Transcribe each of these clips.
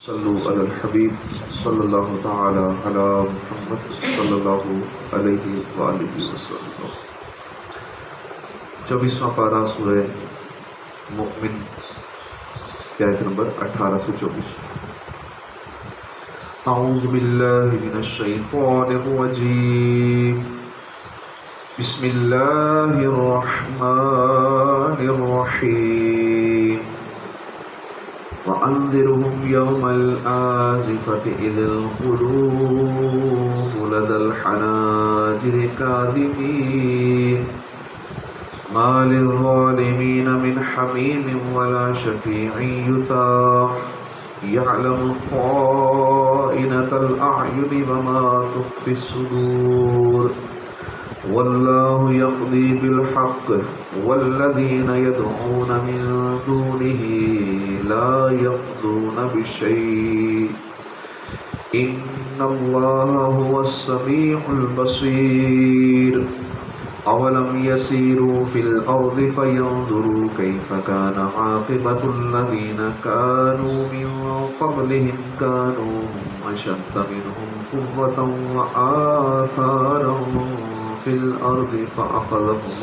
صلو علی الحبیب صلی اللہ تعالی علی محمد صلی اللہ علیہ وآلہ وسلم۔ 24واں پارہ سورہ مؤمن کی آیت نمبر 18 سے 24۔ اعوذ باللہ من الشیطان الرجیم، بسم اللہ الرحمن الرحیم۔ وَأَنذِرْهُمْ يَوْمَ الْآزِفَةِ إِذِ الْقُلُوبُ لَدَى الْحَنَاجِرِ كَاظِمِينَ مَا لِلظَّالِمِينَ مِنْ حَمِيمٍ وَلَا شَفِيعٍ يُطَاعُ يَعْلَمُ خَائِنَةَ الْأَعْيُنِ وَمَا تُخْفِي الصُّدُورُ وَاللَّهُ يَقْضِي بِالْحَقِّ وَالَّذِينَ يَدْعُونَ مِن دُونِهِ لَا يَقْضُونَ بِشَيْءٍ إِنَّ اللَّهَ هُوَ السَّمِيعُ الْبَصِيرُ أَوَلَمْ يَسِيرُوا فِي الْأَرْضِ فَيَنظُرُوا كَيْفَ كَانَ عَاقِبَةُ الَّذِينَ كَانُوا مِن قَبْلِهِمْ كَانُوا أَشَدَّ مِنْهُمْ قُوَّةً وَآثَارًا فِي الْأَرْضِ فَأَخَذَهُمُ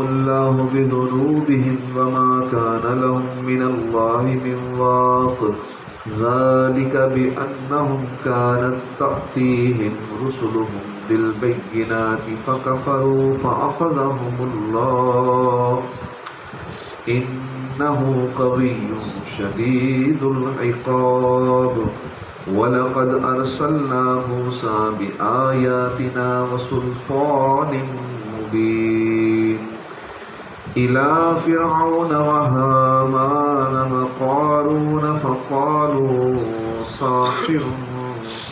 اللَّهُ بِذُنُوبِهِمْ وَمَا كَانَ لَهُم مِّنَ اللَّهِ مِن وَاقٍ ذَلِكَ بِأَنَّهُمْ كَانَت تَّأْتِيهِمْ رُسُلُهُم بِالْبَيِّنَاتِ فَكَفَرُوا فَأَخَذَهُمُ اللَّهُ إِنَّهُ قَوِيٌّ شَدِيدُ الْعِقَابِ وَلَقَدْ أَرْسَلْنَا مُوسَىٰ بِآيَاتِنَا وَسُلْطَانٍ مُّبِينٍ إِلَىٰ فِرْعَوْنَ وَهَامَانَ وَقَارُونَ فَقَالُوا سَاحِرٌ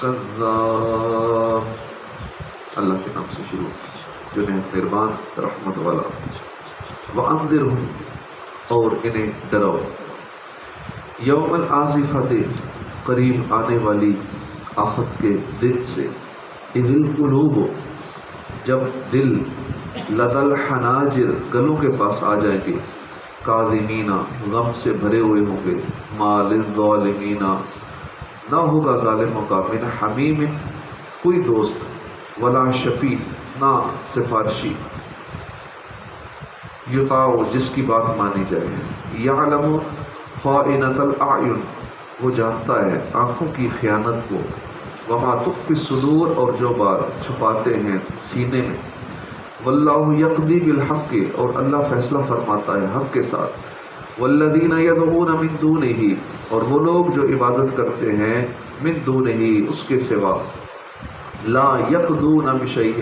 كَذَّابٌ۔ اللہ کے نام سے شروع جو مہربان رحمت والا۔ وَأَنذِرْهُمْ اور انہیں ڈراؤ، یوم الآزفۃ قریب آنے والی آفت کے دن سے، اذ القلوب جب دل، لدى الحناجر گلوں کے پاس آ جائیں گے، کاظمین غم سے بھرے ہوئے ہوں گے، ما للظالمین نہ ہوگا ظالموں کا، من حمیم کوئی دوست، ولا شفیع نہ سفارشی، یطاع جس کی بات مانی جائے، یعلم خائنۃ الاعین وہ جانتا ہے آنکھوں کی خیانت کو، وما تخفی الصدور اور جو بات چھپاتے ہیں سینے میں، واللہ یقضی بالحق اور اللہ فیصلہ فرماتا ہے حق کے ساتھ، والذین یدعون من دونہ اور وہ لوگ جو عبادت کرتے ہیں من دونہ اس کے سوا، لا یقضون بشیء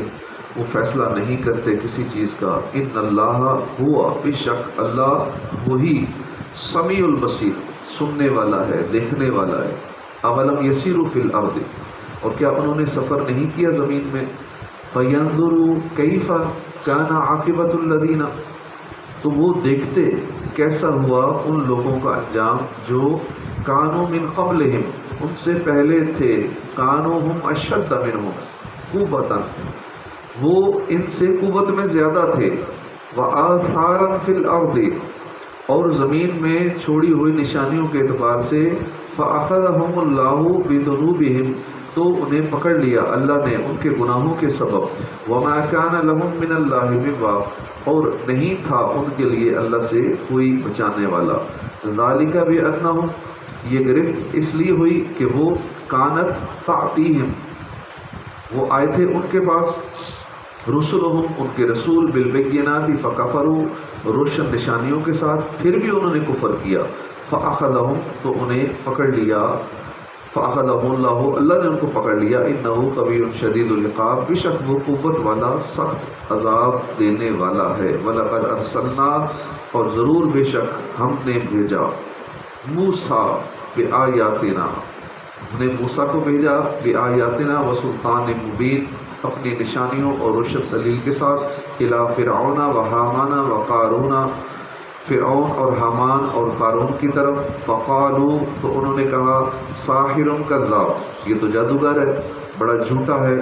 وہ فیصلہ نہیں کرتے کسی چیز کا، ان اللہ ہوا بے شک اللہ وہی سمیع البصیر سننے والا ہے دیکھنے والا ہے۔ اولم یسیروا فی الارض اور کیا انہوں نے سفر نہیں کیا زمین میں، فینظروا کیف کان عاقبۃ الذین تو وہ دیکھتے کیسا ہوا ان لوگوں کا انجام جو کانوا من قبلہم ان سے پہلے تھے، کانوا ہم اشد منہم قوۃ وہ ان سے قوت میں زیادہ تھے، وآثارا فی الارض اور زمین میں چھوڑی ہوئی نشانیوں کے اعتبار سے، فأخذہم اللہ بذنوبہم تو انہیں پکڑ لیا اللہ نے ان کے گناہوں کے سبب، وما کان لہم من اللہ من واق اور نہیں تھا ان کے لیے اللہ سے کوئی بچانے والا، ذالک بأنہم یہ گرفت اس لیے ہوئی کہ وہ کانت تعتیہم وہ آئے تھے ان کے پاس، رسلہم ان کے رسول بالبینات فکفروا روشن نشانیوں کے ساتھ پھر بھی انہوں نے کفر کیا، فاخذہم تو انہیں پکڑ لیا، فاخذہم اللہ اللہ نے ان کو پکڑ لیا، انہ قوی شدید العقاب بے شک وہ قوت والا سخت عذاب دینے والا ہے، ولقد ارسلنا اور ضرور بے شک ہم نے بھیجا، موسیٰ بآیاتنا ہم نے موسیٰ کو بھیجا، بآیاتنا وسلطان مبین اپنی نشانیوں اور روشن دلیل کے ساتھ، الی فرعون و حامان و قارون فرعون اور حامان اور قارون کی طرف، فقالوا تو انہوں نے کہا ساحر کذاب یہ تو جادوگر ہے بڑا جھوٹا ہے،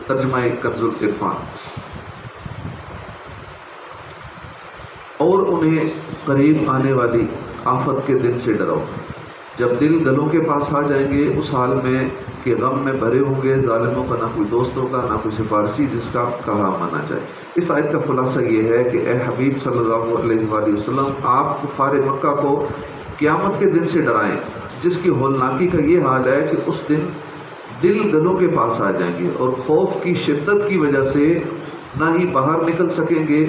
ترجمہ کنز العرفان۔ اور انہیں قریب آنے والی آفت کے دن سے ڈرو، جب دل گلوں کے پاس آ جائیں گے، اس حال میں کہ غم میں بھرے ہوں گے، ظالموں کا نہ کوئی دوست ہوگا نہ کوئی سفارشی جس کا کہا مانا جائے۔ اس آیت کا خلاصہ یہ ہے کہ اے حبیب صلی اللہ علیہ وآلہ وسلم، آپ کفار مکہ کو قیامت کے دن سے ڈرائیں جس کی ہولناکی کا یہ حال ہے کہ اس دن دل گلوں کے پاس آ جائیں گے اور خوف کی شدت کی وجہ سے نہ ہی باہر نکل سکیں گے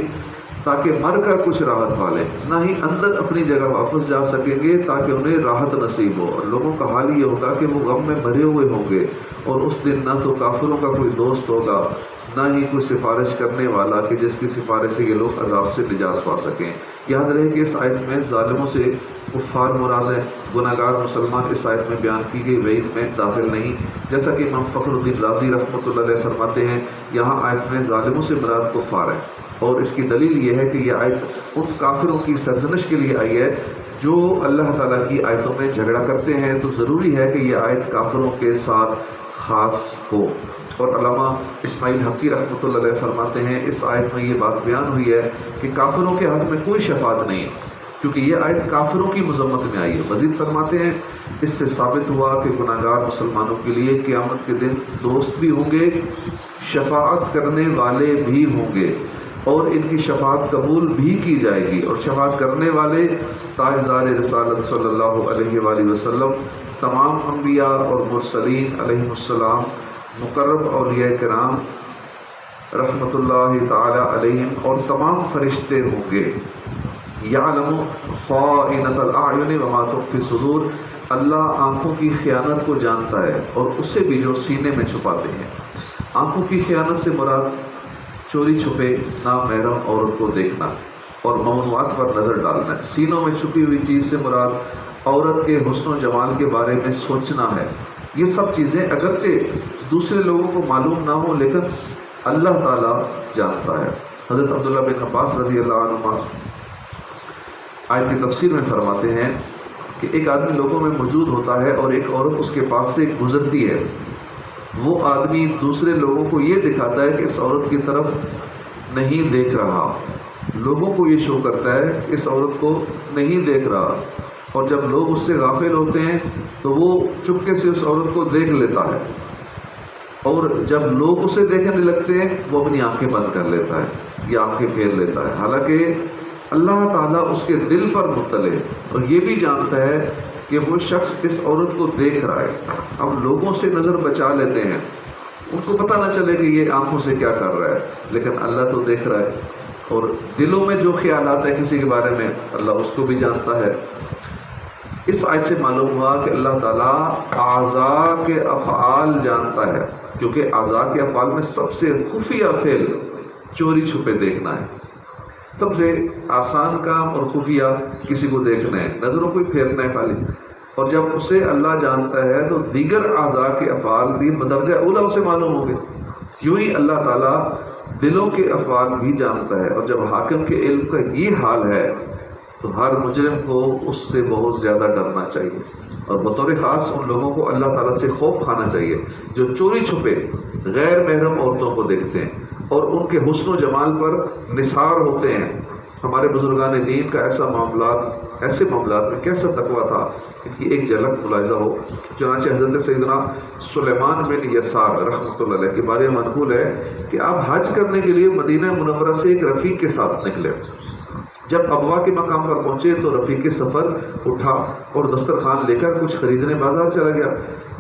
تاکہ مر کر کچھ راحت پالیں، نہ ہی اندر اپنی جگہ واپس جا سکیں گے تاکہ انہیں راحت نصیب ہو، اور لوگوں کا حال یہ ہوگا کہ وہ غم میں بھرے ہوئے ہوں گے، اور اس دن نہ تو کافروں کا کوئی دوست ہوگا نہ ہی کوئی سفارش کرنے والا کہ جس کی سفارش سے یہ لوگ عذاب سے نجات پا سکیں۔ یاد رہے کہ اس آیت میں ظالموں سے کفار مراد ہے، گناہ گار مسلمان اس آیت میں بیان کی گئی وعید میں داخل نہیں، جیسا کہ امام فخر الدین رازی رحمۃ اللہ علیہ فرماتے ہیں یہاں آیت میں ظالموں سے مراد کفار ہے، اور اس کی دلیل یہ ہے کہ یہ آیت ان کافروں کی سرزنش کے لیے آئی ہے جو اللہ تعالیٰ کی آیتوں میں جھگڑا کرتے ہیں، تو ضروری ہے کہ یہ آیت کافروں کے ساتھ خاص ہو۔ اور علامہ اسماعیل حقی رحمۃ اللہ علیہ فرماتے ہیں اس آیت میں یہ بات بیان ہوئی ہے کہ کافروں کے حق میں کوئی شفاعت نہیں ہے، کیونکہ یہ آیت کافروں کی مذمت میں آئی ہے۔ مزید فرماتے ہیں اس سے ثابت ہوا کہ گناہ گار مسلمانوں کے لیے قیامت کے دن دوست بھی ہوں گے، شفاعت کرنے والے بھی ہوں گے، اور ان کی شفاعت قبول بھی کی جائے گی، اور شفاعت کرنے والے تاجدار رسالت صلی اللہ علیہ وآلہ وسلم، تمام انبیاء اور مرسلین علیہم السلام، مقرب اولیاء کرام رحمۃ اللہ تعالی علیہم، اور تمام فرشتے ہوں گے۔ یعلم خائنۃ الاعین وما تخفی الصدور، اللہ آنکھوں کی خیانت کو جانتا ہے اور اس سے بھی جو سینے میں چھپاتے ہیں۔ آنکھوں کی خیانت سے مراد چوری چھپے نامحرم عورت کو دیکھنا اور ممنوعات پر نظر ڈالنا ہے۔ سینوں میں چھپی ہوئی چیز سے مراد عورت کے حسن و جمال کے بارے میں سوچنا ہے۔ یہ سب چیزیں اگرچہ دوسرے لوگوں کو معلوم نہ ہو لیکن اللہ تعالیٰ جانتا ہے۔ حضرت عبداللہ بن عباس رضی اللہ عنہ آیت کی تفسیر میں فرماتے ہیں کہ ایک آدمی لوگوں میں موجود ہوتا ہے اور ایک عورت اس کے پاس سے گزرتی ہے، وہ آدمی دوسرے لوگوں کو یہ دکھاتا ہے کہ اس عورت کی طرف نہیں دیکھ رہا، لوگوں کو یہ شو کرتا ہے کہ اس عورت کو نہیں دیکھ رہا، اور جب لوگ اس سے غافل ہوتے ہیں تو وہ چپکے سے اس عورت کو دیکھ لیتا ہے، اور جب لوگ اسے دیکھنے لگتے ہیں وہ اپنی آنکھیں بند کر لیتا ہے یا آنکھیں پھیر لیتا ہے، حالانکہ اللہ تعالیٰ اس کے دل پر مطلع ہے اور یہ بھی جانتا ہے کہ وہ شخص اس عورت کو دیکھ رہا ہے۔ اب لوگوں سے نظر بچا لیتے ہیں، ان کو پتہ نہ چلے کہ یہ آنکھوں سے کیا کر رہا ہے، لیکن اللہ تو دیکھ رہا ہے، اور دلوں میں جو خیالات ہیں کسی کے بارے میں اللہ اس کو بھی جانتا ہے۔ اس آیت سے معلوم ہوا کہ اللہ تعالیٰ اعضاء کے افعال جانتا ہے، کیونکہ اعضاء کے افعال میں سب سے خفیہ فعل چوری چھپے دیکھنا ہے، سب سے آسان کام اور خفیہ کسی کو دیکھنا ہے، نظروں کو پھیرنا ہے خالی، اور جب اسے اللہ جانتا ہے تو دیگر اعضاء کے افعال بھی بدرجہ اولیٰ اسے معلوم ہوں گے۔ یوں ہی اللہ تعالیٰ دلوں کے افعال بھی جانتا ہے، اور جب حاکم کے علم کا یہ حال ہے تو ہر مجرم کو اس سے بہت زیادہ ڈرنا چاہیے، اور بطور خاص ان لوگوں کو اللہ تعالیٰ سے خوف کھانا چاہیے جو چوری چھپے غیر محرم عورتوں کو دیکھتے ہیں اور ان کے حسن و جمال پر نثار ہوتے ہیں۔ ہمارے بزرگان دین کا ایسے معاملات میں کیسا تقویٰ تھا، ان کی ایک جھلک ملاحظہ ہو۔ چنانچہ حضرت سیدنا سلیمان بن یسار رحمۃ اللہ علیہ کے بارے میں منقول ہے کہ آپ حج کرنے کے لیے مدینہ منورہ سے ایک رفیق کے ساتھ نکلے، جب ابوا کے مقام پر پہنچے تو رفیق کے سفر اٹھا اور دسترخوان لے کر کچھ خریدنے بازار چلا گیا،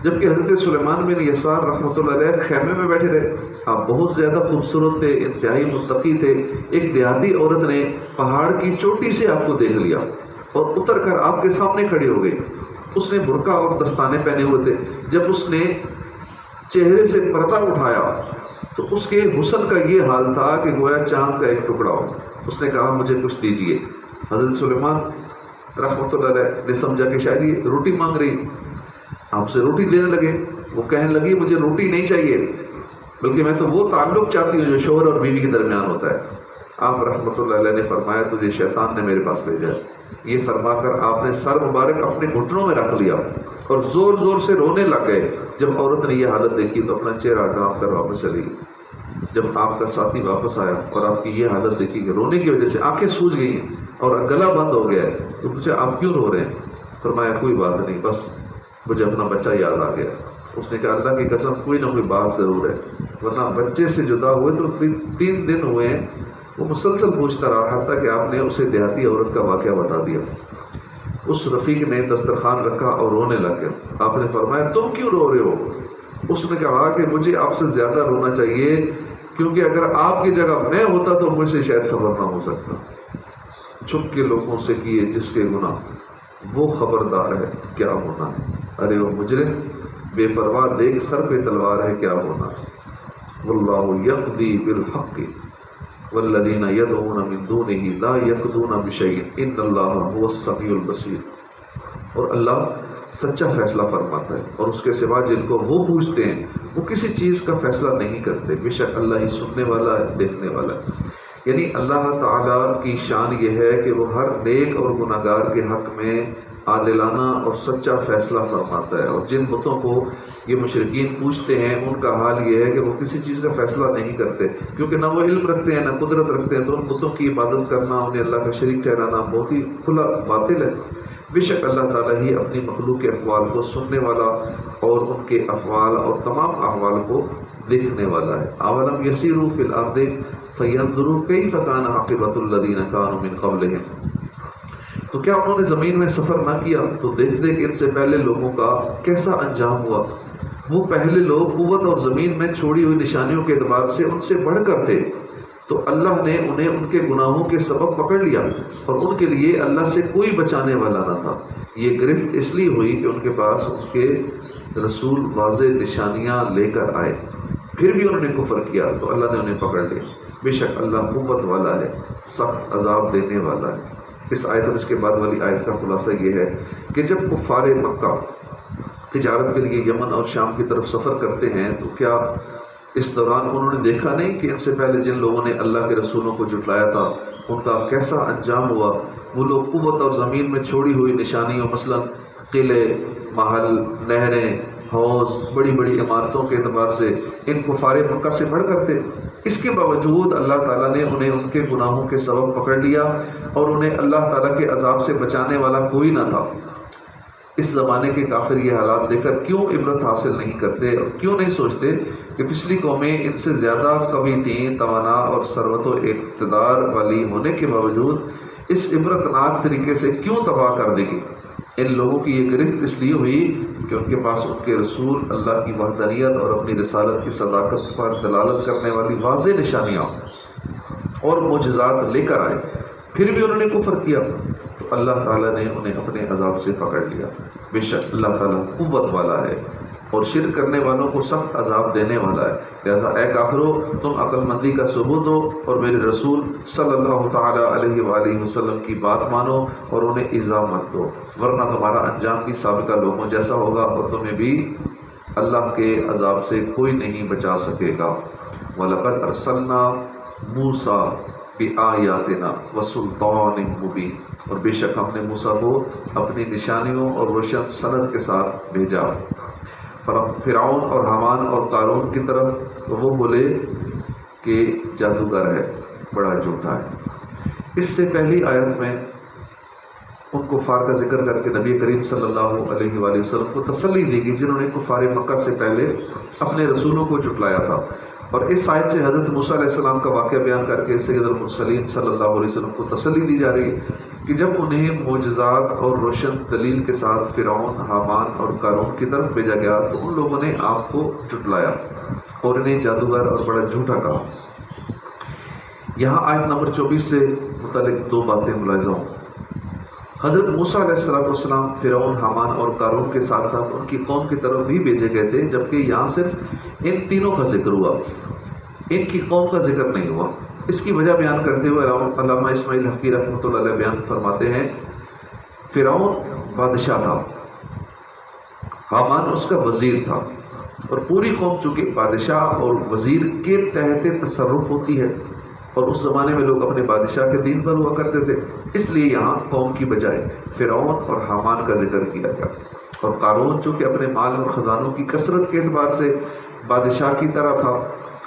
جبکہ حضرت سلیمان بن یسار رحمۃ اللہ علیہ خیمے میں بیٹھے رہے۔ آپ بہت زیادہ خوبصورت تھے، انتہائی متقی تھے۔ ایک دیہاتی عورت نے پہاڑ کی چوٹی سے آپ کو دیکھ لیا اور اتر کر آپ کے سامنے کھڑی ہو گئی۔ اس نے برقع اور دستانے پہنے ہوئے تھے۔ جب اس نے چہرے سے پردہ اٹھایا تو اس کے حسن کا یہ حال تھا کہ گویا چاند کا ایک ٹکڑا ہو۔ اس نے کہا مجھے کچھ دیجیے۔ حضرت سلیمان رحمۃ اللہ علیہ نے سمجھا کہ شاید یہ روٹی مانگ رہی، آپ سے روٹی دینے لگے۔ وہ کہنے لگی مجھے روٹی نہیں چاہیے، بلکہ میں تو وہ تعلق چاہتی ہوں جو شوہر اور بیوی کے درمیان ہوتا ہے۔ آپ رحمۃ اللہ علیہ نے فرمایا تجھے شیطان نے میرے پاس بھیجا ہے۔ یہ فرما کر آپ نے سر مبارک اپنے گھٹنوں میں رکھ لیا اور زور زور سے رونے لگ گئے۔ جب عورت نے یہ حالت دیکھی تو اپنا چہرہ ڈھانپ کر واپس چلی گئی۔ جب آپ کا ساتھی واپس آیا اور آپ کی یہ حالت دیکھی کہ رونے کی وجہ سے آنکھیں سوج گئی ہیں، اور گلا بند ہو گیا ہے تو پوچھا آپ کیوں رو رہے ہیں؟ فرمایا کوئی بات نہیں، بس مجھے اپنا بچہ یاد آ گیا۔ اس نے کہا اللہ کی قسم کوئی نہ کوئی بات ضرور ہے، ورنہ بچے سے جدا ہوئے تو 3 دن ہوئے ہیں۔ وہ مسلسل پوچھتا رہا حتیٰ کہ آپ نے اسے دیہاتی عورت کا واقعہ بتا دیا۔ اس رفیق نے دسترخوان رکھا اور رونے لگ گیا۔ آپ نے فرمایا تم کیوں رو رہے ہو؟ اس نے کہا کہ مجھے آپ سے زیادہ رونا چاہیے، کیونکہ اگر آپ کی جگہ میں ہوتا تو مجھ سے شاید صبر نہ ہو سکتا۔ چھپ کے لوگوں سے کیے جس کے گناہ وہ خبردار ہے کیا ہونا ہے۔ ارے وہ مجرم بے پرواہ دیکھ سر پہ تلوار ہے کیا ہونا۔ واللہ یقضی بالحق والذین یدعون من دونہ لا یقضون بشیء ان اللہ هو السمیع البصیر۔ اور اللہ سچا فیصلہ فرماتا ہے، اور اس کے سوا جن کو وہ پوچھتے ہیں وہ کسی چیز کا فیصلہ نہیں کرتے، بے شک اللہ ہی سننے والا ہے، دیکھنے والا ہے۔ یعنی اللہ تعالیٰ کی شان یہ ہے کہ وہ ہر نیک اور گناہگار کے حق میں عادلانہ اور سچا فیصلہ فرماتا ہے۔ اور جن بتوں کو یہ مشرکین پوچھتے ہیں ان کا حال یہ ہے کہ وہ کسی چیز کا فیصلہ نہیں کرتے، کیونکہ نہ وہ علم رکھتے ہیں نہ قدرت رکھتے ہیں، تو ان بتوں کی عبادت کرنا، انہیں اللہ کا شریک ٹھہرانا بہت ہی کھلا باطل ہے۔ بے شک اللہ تعالیٰ ہی اپنی مخلوق کے اقوال کو سننے والا اور ان کے افعال اور تمام احوال کو دیکھنے والا ہے۔ اولم یسیروا فی الارض فینظروا کیف کان عاقبۃ الذین کانوا من قبلہم۔ تو کیا انہوں نے زمین میں سفر نہ کیا تو دیکھتے کہ ان سے پہلے لوگوں کا کیسا انجام ہوا۔ وہ پہلے لوگ قوت اور زمین میں چھوڑی ہوئی نشانیوں کے اعتبار سے ان سے بڑھ کر تھے، تو اللہ نے انہیں ان کے گناہوں کے سبب پکڑ لیا اور ان کے لیے اللہ سے کوئی بچانے والا نہ تھا۔ یہ گرفت اس لیے ہوئی کہ ان کے پاس ان کے رسول واضح نشانیاں لے کر آئے، پھر بھی انہوں نے کفر کیا تو اللہ نے انہیں پکڑ لیا۔ بے شک اللہ قوت والا ہے، سخت عذاب دینے والا ہے۔ اس آیت اور اس کے بعد والی آیت کا خلاصہ یہ ہے کہ جب کفار مکہ تجارت کے لیے یمن اور شام کی طرف سفر کرتے ہیں تو کیا اس دوران انہوں نے دیکھا نہیں کہ ان سے پہلے جن لوگوں نے اللہ کے رسولوں کو جھٹلایا تھا ان کا کیسا انجام ہوا؟ وہ لوگ قوت اور زمین میں چھوڑی ہوئی نشانیوں مثلاً قلعے، محل، نہریں، حوض، بڑی بڑی عمارتوں کے اعتبار سے ان کفار مکہ سے بڑھ کر تھے۔ اس کے باوجود اللہ تعالیٰ نے انہیں ان کے گناہوں کے سبب پکڑ لیا اور انہیں اللہ تعالیٰ کے عذاب سے بچانے والا کوئی نہ تھا۔ اس زمانے کے کافر یہ حالات دیکھ کر کیوں عبرت حاصل نہیں کرتے اور کیوں نہیں سوچتے کہ پچھلی قومیں ان سے زیادہ قوی تھیں، توانا اور ثروت و اقتدار والی ہونے کے باوجود اس عبرتناک طریقے سے کیوں تباہ کر دے گی؟ ان لوگوں کی یہ گرفت اس لیے ہوئی کہ ان کے پاس ان کے رسول اللہ کی وحدانیت اور اپنی رسالت کی صداقت پر دلالت کرنے والی واضح نشانیاں اور معجزات لے کر آئے، پھر بھی انہوں نے کفر کیا تو اللہ تعالیٰ نے انہیں اپنے عذاب سے پکڑ لیا۔ بے شک اللہ تعالیٰ قوت والا ہے اور شرک کرنے والوں کو سخت عذاب دینے والا ہے۔ لہذا اے کافرو تم عقل مندی کا ثبوت دو اور میرے رسول صلی اللہ تعالیٰ علیہ وآلہ وسلم کی بات مانو اور انہیں ایذا مت دو، ورنہ تمہارا انجام بھی سابقہ لوگوں جیسا ہوگا اور تمہیں بھی اللہ کے عذاب سے کوئی نہیں بچا سکے گا۔ وَلَقَدْ أَرْسَلْنَا مُوسَىٰ بِآيَاتِنَا وَسُلْطَانٍ مُبِينٍ، اور بے شک ہم نے موسیٰ کو اپنی نشانیوں اور روشن سند کے ساتھ بھیجا۔ فرعون اور حامان اور قارون کی طرف تو وہ بولے کہ جادوگر ہے، بڑا جھوٹا ہے۔ اس سے پہلی آیت میں ان کفار کا ذکر کر کے نبی کریم صلی اللہ علیہ وآلہ وسلم کو تسلی دی گئی جنہوں نے کفار مکہ سے پہلے اپنے رسولوں کو جھٹلایا تھا، اور اس آیت سے حضرت موسیٰ علیہ السلام کا واقعہ بیان کر کے سید المرسلین صلی اللہ علیہ وسلم کو تسلی دی جا رہی ہے کہ جب انہیں معجزات اور روشن دلیل کے ساتھ فرعون، حامان اور قارون کی طرف بھیجا گیا تو ان لوگوں نے آپ کو جھٹلایا اور انہیں جادوگر اور بڑا جھوٹا کہا۔ یہاں آیت نمبر 24 سے متعلق 2 باتیں ملاحظہ ہوں۔ حضرت موسیٰ علیہ السلام فرعون، حامان اور قارون کے ساتھ ساتھ ان کی قوم کی طرف بھی بھیجے گئے تھے، جبکہ یہاں صرف ان تینوں کا ذکر ہوا، ان کی قوم کا ذکر نہیں ہوا۔ اس کی وجہ بیان کرتے ہوئے علامہ اسماعیل حقی رحمۃ اللہ علیہ بیان فرماتے ہیں فرعون بادشاہ تھا، حامان اس کا وزیر تھا، اور پوری قوم چونکہ بادشاہ اور وزیر کے تحت تصرف ہوتی ہے اور اس زمانے میں لوگ اپنے بادشاہ کے دین پر ہوا کرتے تھے، اس لیے یہاں قوم کی بجائے فرعون اور حامان کا ذکر کیا گیا۔ اور قارون چونکہ اپنے مال اور خزانوں کی کثرت کے اعتبار سے بادشاہ کی طرح تھا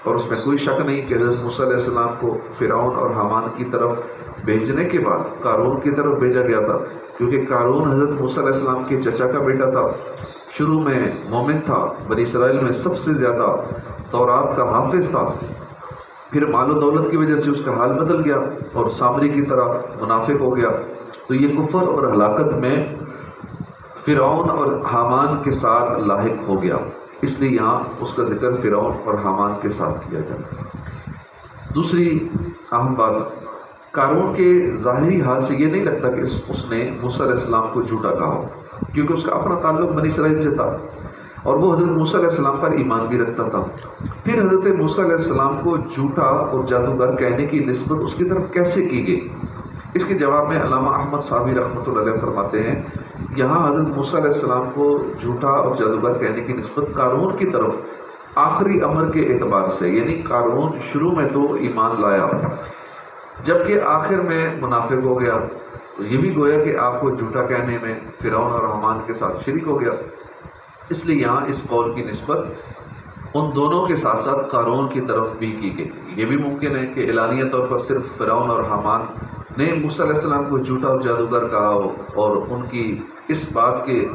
اور اس میں کوئی شک نہیں کہ حضرت موسیٰ علیہ السلام کو فرعون اور حامان کی طرف بھیجنے کے بعد قارون کی طرف بھیجا گیا تھا، کیونکہ قارون حضرت موسیٰ علیہ السلام کے چچا کا بیٹا تھا، شروع میں مومن تھا، بنی اسرائیل میں سب سے زیادہ تورات کا حافظ تھا، پھر مال و دولت کی وجہ سے اس کا حال بدل گیا اور سامری کی طرح منافق ہو گیا، تو یہ کفر اور ہلاکت میں فرعون اور حامان کے ساتھ لاحق ہو گیا، اس لیے یہاں اس کا ذکر فرعون اور حامان کے ساتھ کیا جاتا ہے۔ دوسری اہم بات، قارون کے ظاہری حال سے یہ نہیں لگتا کہ اس نے موسیٰ علیہ السلام کو جھوٹا کہا ہو، کیونکہ اس کا اپنا تعلق بنی اسرائیل سے تھا اور وہ حضرت موسیٰ علیہ السلام پر ایمان بھی رکھتا تھا۔ پھر حضرت موسیٰ علیہ السلام کو جھوٹا اور جادوگر کہنے کی نسبت اس کی طرف کیسے کی گئی؟ اس کے جواب میں علامہ احمد صابی رحمۃ اللہ علیہ فرماتے ہیں، یہاں حضرت موسیٰ علیہ السلام کو جھوٹا اور جادوگر کہنے کی نسبت قارون کی طرف آخری امر کے اعتبار سے، یعنی قارون شروع میں تو ایمان لایا جبکہ آخر میں منافق ہو گیا، تو یہ بھی گویا کہ آپ کو جھوٹا کہنے میں فرعون اور حامان کے ساتھ شریک ہو گیا، اس لیے یہاں اس قول کی نسبت ان دونوں کے ساتھ ساتھ قارون کی طرف بھی کی گئی۔ یہ بھی ممکن ہے کہ اعلانیہ طور پر صرف فرعون اور حامان نے موسیٰ علیہ السلام کو جھوٹا اور جادوگر کہا ہو، اور ان کی اس بات کے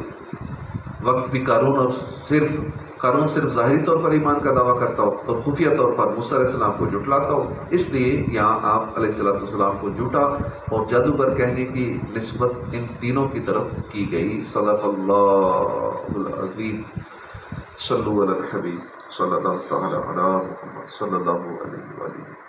وقت بھی قارون صرف ظاہری طور پر ایمان کا دعویٰ کرتا ہو اور خفیہ طور پر موسیٰ علیہ السلام کو جھٹلاتا ہو، اس لیے یہاں آپ علیہ السلام کو جھوٹا اور جادوگر کہنے کی نسبت ان تینوں کی طرف کی گئی۔ صدق اللہ العظیم۔ صلو علی الحبیب صلی اللہ تعالی علی محمد صلی اللہ علیہ وآلہ